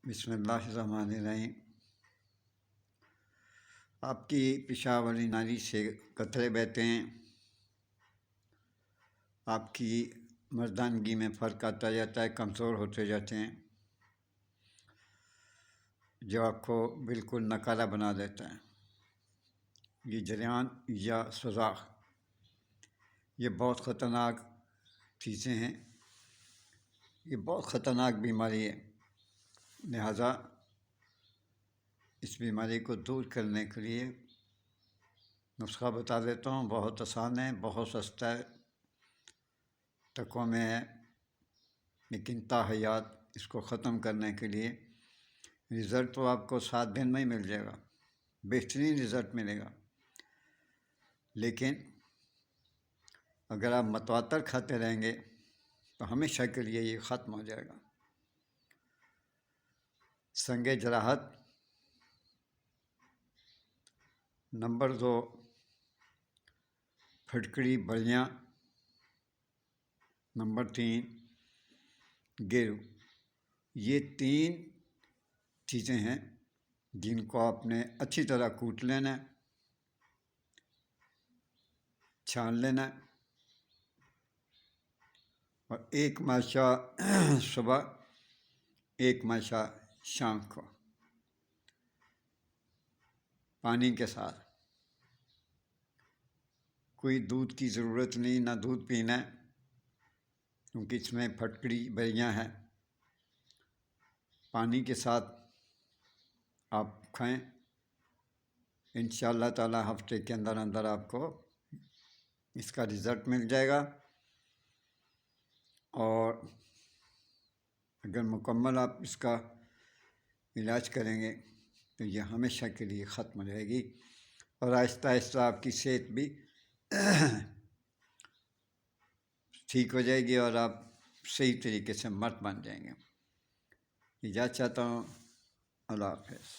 بسم اللہ الرحمن الرحیم۔ آپ کی پیشاب والی نالی سے قطرے بہتے ہیں، آپ کی مردانگی میں فرق آتا جاتا ہے، کمزور ہوتے جاتے ہیں، جو آپ کو بالکل نکارا بنا دیتا ہے۔ یہ جریان یا سوزاخ یہ بہت خطرناک چیزیں ہیں، یہ بہت خطرناک بیماری ہے، لہذا اس بیماری کو دور کرنے کے لیے نسخہ بتا دیتا ہوں، بہت آسان ہے، بہت سستا ہے، تقوی میں ہے، لیکن تاحیات اس کو ختم کرنے کے لیے رزلٹ تو آپ کو 7 دن میں ہی مل جائے گا، بہترین رزلٹ ملے گا، لیکن اگر آپ متواتر کھاتے رہیں گے تو ہمیشہ کے لیے یہ ختم ہو جائے گا۔ سنگ جراحت نمبر 2، پھٹکڑی بلیاں نمبر 3، گیرو۔ یہ 3 چیزیں ہیں جن کو آپ نے اچھی طرح کوٹ لینا ہے، چھان لینا ہے، اور 1 ماشا صبح 1 ماشا شام کو پانی کے ساتھ۔ کوئی دودھ کی ضرورت نہیں، نہ دودھ پینا ہے، کیونکہ اس میں پھٹکڑی بلیاں ہیں۔ پانی کے ساتھ آپ کھائیں، انشاءاللہ تعالی ہفتے کے اندر اندر آپ کو اس کا رزلٹ مل جائے گا، اور اگر مکمل آپ اس کا علاج کریں گے تو یہ ہمیشہ کے لیے ختم ہو جائے گی، اور آہستہ آہستہ آپ کی صحت بھی ٹھیک ہو جائے گی، اور آپ صحیح طریقے سے مرد بن جائیں گے۔ اجازت چاہتا ہوں، اللہ حافظ۔